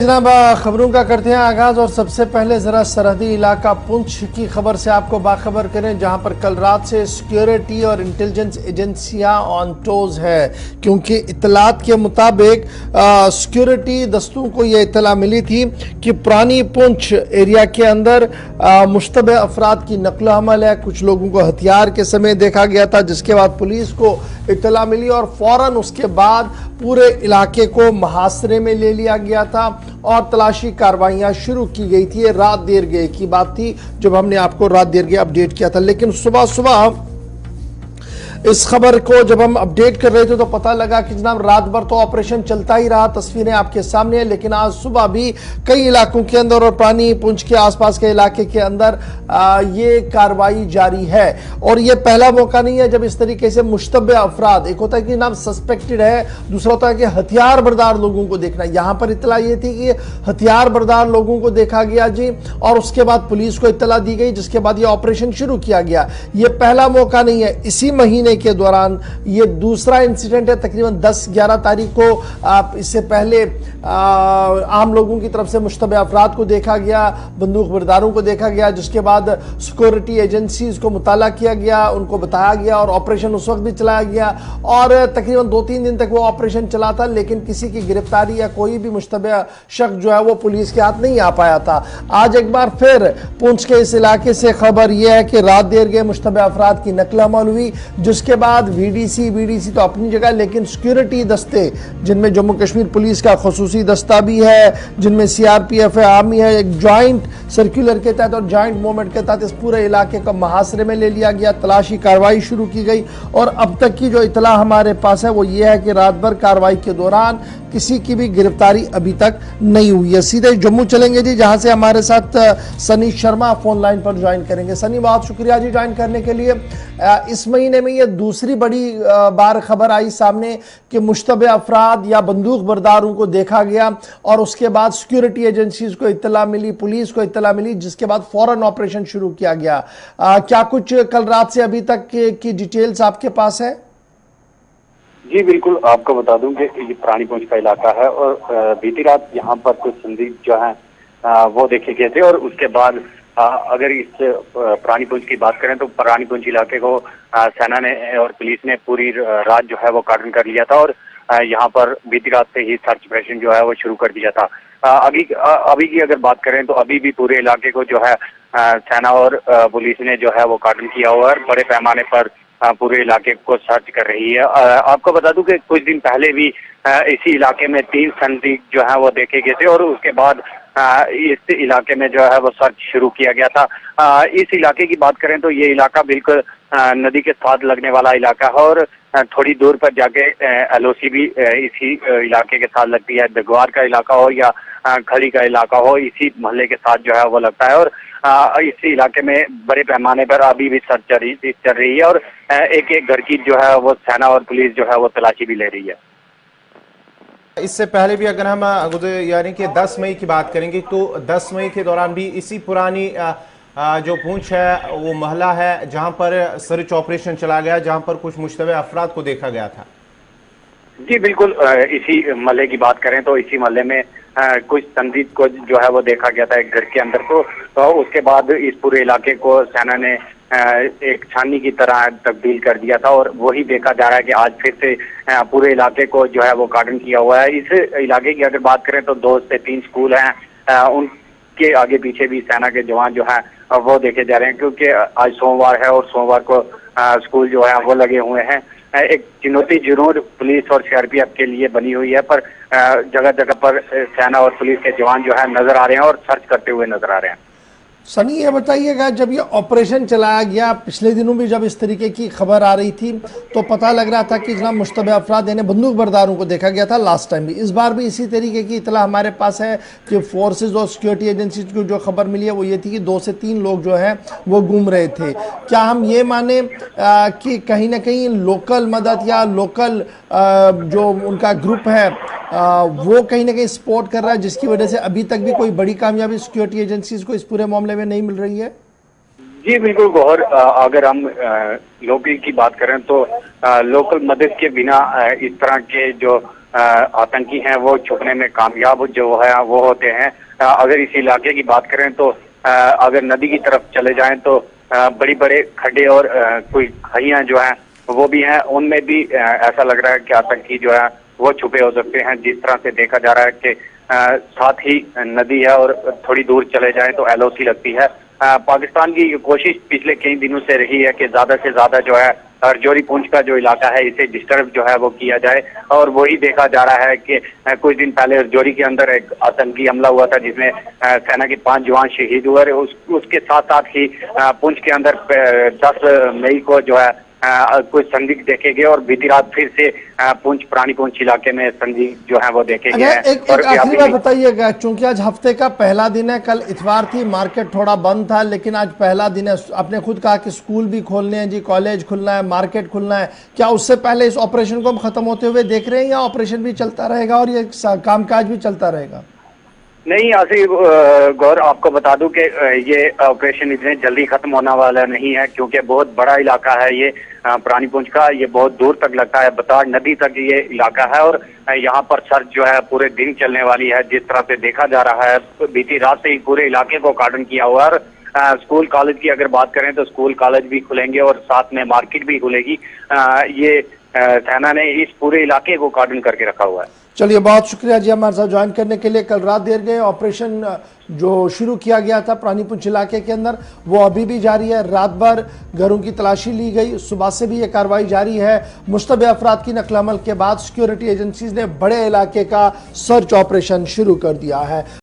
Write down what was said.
जनाब खबरों का करते हैं आगाज और सबसे पहले जरा सरहदी इलाका पुंछ की खबर से आपको बाखबर करें, जहां पर कल रात से सिक्योरिटी और इंटेलिजेंस एजेंसियां ऑन टोज है, क्योंकि इतलात के मुताबिक सिक्योरिटी दस्तों को यह इतला मिली थी कि पुरानी पुंछ एरिया के अंदर मुश्तबे अफराद की नकलो हमल है। कुछ लोगों को हथियार के समय देखा गया था, जिसके बाद पुलिस को इतला मिली और फौरन उसके बाद पूरे इलाके को मुहासरे में ले लिया गया था और तलाशी कार्रवाइयां शुरू की गई थी। ये रात देर गए की बात थी जब हमने आपको रात देर गए अपडेट किया था, लेकिन सुबह सुबह इस खबर को जब हम अपडेट कर रहे थे तो पता लगा कि जनाब रात भर तो ऑपरेशन चलता ही रहा। तस्वीरें आपके सामने है, लेकिन आज सुबह भी कई इलाकों के अंदर और पुरानी पुंछ के आसपास के इलाके के अंदर ये कार्रवाई जारी है। और ये पहला मौका नहीं है जब इस तरीके से मुश्तबे अफराद, एक होता है कि जनाब सस्पेक्टेड है, दूसरा होता है कि हथियार बरदार लोगों को देखना। यहां पर इतला ये थी कि हथियार बरदार लोगों को देखा गया जी, और उसके बाद पुलिस को इतला दी गई, जिसके बाद ये ऑपरेशन शुरू किया गया। ये पहला मौका नहीं है, इसी महीने के दौरान ये दूसरा इंसिडेंट है। तकरीबन 10-11 तारीख को इससे पहले आम लोगों की तरफ से मुश्तबे अफराद को देखा गया, बंदूक बरदारों को देखा गया, जिसके बाद सिक्योरिटी एजेंसीज को मुताला किया गया, उनको बताया गया और ऑपरेशन उस वक्त भी चलाया गया और तकरीबन 2-3 दिन तक वो ऑपरेशन चला था, लेकिन किसी की गिरफ्तारी या कोई भी मुश्तबे शख्स जो है वो पुलिस के हाथ नहीं आ पाया था। आज एक बार फिर पुंछ के इस इलाके से खबर यह है कि रात देर गए मुश्तबे अफराद की नकल हमल हुई, जिसके बाद वीडीसी तो अपनी जगह, लेकिन सिक्योरिटी दस्ते जिनमें जम्मू कश्मीर पुलिस का खुसूसी दस्ता भी है, जिनमें सीआरपीएफ है, आर्मी है, एक ज्वाइंट सर्कुलर के तहत और ज्वाइंट मूवमेंट के तहत इस पूरे इलाके को मुहासरे में ले लिया गया। तलाशी कार्रवाई शुरू की गई और अब तक की जो इतला हमारे पास है वो ये है कि रात भर कार्रवाई के दौरान किसी की भी गिरफ्तारी अभी तक नहीं हुई है। सीधे जम्मू चलेंगे जी, जहां से हमारे साथ सनी शर्मा फोन लाइन पर ज्वाइन करेंगे। सनी, बहुत शुक्रिया जी ज्वाइन करने के लिए। इस महीने में ये दूसरी बड़ी बार खबर आई सामने कि मुश्तबे अफराद या बंदूक बरदारों को देखा गया और उसके बाद सिक्योरिटी एजेंसीज को इत्तला मिली, पुलिस को इत्तला मिली, जिसके बाद फौरन ऑपरेशन शुरू किया गया। क्या कुछ कल रात से अभी तक की डिटेल्स आपके पास है? जी बिल्कुल, आपको बता दूं कि ये पुरानी पुंछ का इलाका है और बीती रात यहाँ पर कुछ संदिग्ध जो है वो देखे गए थे और उसके बाद अगर इस पुरानी पुंछ की बात करें तो पुरानी पुंछ इलाके को सेना ने और पुलिस ने पूरी रात जो है वो कार्डन कर लिया था और यहाँ पर बीती रात से ही सर्च ऑपरेशन जो है वो शुरू कर दिया था। अभी की अगर बात करें तो अभी भी पूरे इलाके को जो है सेना और पुलिस ने जो है वो कार्डन किया हुआ है, बड़े पैमाने पर पूरे इलाके को सर्च कर रही है। आपको बता दूं कि कुछ दिन पहले भी इसी इलाके में 3 संदिग्ध जो है वो देखे गए थे और उसके बाद इस इलाके में जो है वो सर्च शुरू किया गया था। इस इलाके की बात करें तो ये इलाका बिल्कुल नदी के साथ लगने वाला इलाका है और थोड़ी दूर पर जाके एलओसी भी इसी इलाके के साथ लगती है। दगवार का इलाका हो या खड़ी का इलाका हो, इसी मोहल्ले के साथ जो है वो लगता है और इसी इलाके में बड़े पैमाने पर अभी भी सर्च चल रही है और एक एक घर की जो है वो सेना और पुलिस जो है वो तलाशी भी ले रही है। इससे पहले भी अगर हम यानी कि 10 मई की बात करेंगे तो 10 मई के दौरान भी इसी पुरानी जो पुंछ है वो मोहल्ला है जहां पर सर्च ऑपरेशन चला गया, जहां पर कुछ मुश्तबे अफराद को देखा गया था। जी बिल्कुल, इसी मोहल्ले की बात करें तो इसी मोहल्ले में कुछ संदिग्ध को जो है वो देखा गया था एक घर के अंदर को, तो उसके बाद इस पूरे इलाके को सेना ने एक छाननी की तरह तब्दील कर दिया था और वही देखा जा रहा है कि आज फिर से पूरे इलाके को जो है वो कार्डन किया हुआ है। इस इलाके की अगर बात करें तो 2 से 3 स्कूल हैं, उनके आगे पीछे भी सेना के जवान जो हैं वो देखे जा रहे हैं, क्योंकि आज सोमवार है और सोमवार को स्कूल जो है वो लगे हुए हैं। एक चुनौती जरूर पुलिस और सीआरपीएफ के लिए बनी हुई है, पर जगह जगह पर सेना और पुलिस के जवान जो है नजर आ रहे हैं और सर्च करते हुए नजर आ रहे हैं। सनी, ये बताइएगा, जब ये ऑपरेशन चलाया गया, पिछले दिनों भी जब इस तरीके की खबर आ रही थी तो पता लग रहा था कि जनाब मुश्तबे अफराद यानी बंदूक बरदारों को देखा गया था लास्ट टाइम भी, इस बार भी इसी तरीके की इतला हमारे पास है कि फोर्सेस और सिक्योरिटी एजेंसीज को जो खबर मिली है वो ये थी कि 2 से 3 लोग जो है वो घूम रहे थे। क्या हम ये माने कि कहीं ना कहीं लोकल मदद या लोकल जो उनका ग्रुप है वो कहीं ना कहीं सपोर्ट कर रहा है, जिसकी वजह से अभी तक भी कोई बड़ी कामयाबी सिक्योरिटी एजेंसीज को इस पूरे मामले में नहीं मिल रही है? जी बिल्कुल गौहर, अगर हम लोकल की बात करें तो लोकल मदद के बिना इस तरह के जो आतंकी हैं वो छुपने में कामयाब जो है वो होते हैं। अगर इस इलाके की बात करें तो अगर नदी की तरफ चले जाएं तो बड़ी बड़े खड्डे और कोई खाइयां जो हैं वो भी हैं, उनमें भी ऐसा लग रहा है कि आतंकी जो है वो छुपे हो सकते हैं। जिस तरह से देखा जा रहा है कि साथ ही नदी है और थोड़ी दूर चले जाएं तो एलओसी लगती है। पाकिस्तान की कोशिश पिछले कई दिनों से रही है कि ज्यादा से ज्यादा जो है राजौरी पुंछ का जो इलाका है इसे डिस्टर्ब जो है वो किया जाए, और वही देखा जा रहा है कि कुछ दिन पहले राजौरी के अंदर एक आतंकी हमला हुआ था जिसमें सेना के 5 जवान शहीद हुए। उसके साथ साथ ही पुंछ के अंदर 10 मई को जो है कुछ संदिग्ध देखे गए और बीती रात फिर से पुंछ पुरानी पुंछ इलाके में संदिग्ध जो है वो देखे गए हैं। एक आखिरी बात बताइएगा, चूंकि आज हफ्ते का पहला दिन है, कल इतवार थी, मार्केट थोड़ा बंद था, लेकिन आज पहला दिन है। आपने खुद कहा कि स्कूल भी खोलने हैं जी, कॉलेज खुलना है, मार्केट खुलना है, क्या उससे पहले इस ऑपरेशन को हम खत्म होते हुए देख रहे हैं या ऑपरेशन भी चलता रहेगा और ये कामकाज भी चलता रहेगा? नहीं आसिफ गौर, आपको बता दूं कि ये ऑपरेशन इतने जल्दी खत्म होने वाला नहीं है, क्योंकि बहुत बड़ा इलाका है ये पुरानी पुंछ का। ये बहुत दूर तक लगता है, बताड़ नदी तक ये इलाका है और यहाँ पर सर्च जो है पूरे दिन चलने वाली है। जिस तरह से देखा जा रहा है बीती रात से ही पूरे इलाके को कार्डन किया हुआ है। और स्कूल कॉलेज की अगर बात करें तो स्कूल कॉलेज भी खुलेंगे और साथ में मार्केट भी खुलेगी। ये सेना ने इस पूरे इलाके को कार्डन करके रखा हुआ है। चलिए, बहुत शुक्रिया जी हमारे साथ ज्वाइन करने के लिए। कल रात देर गए ऑपरेशन जो शुरू किया गया था पुरानी पुंछ इलाके के अंदर वो अभी भी जारी है। रात भर घरों की तलाशी ली गई, सुबह से भी ये कार्रवाई जारी है। मुश्तबे अफराद की नकल अमल के बाद सिक्योरिटी एजेंसीज ने बड़े इलाके का सर्च ऑपरेशन शुरू कर दिया है।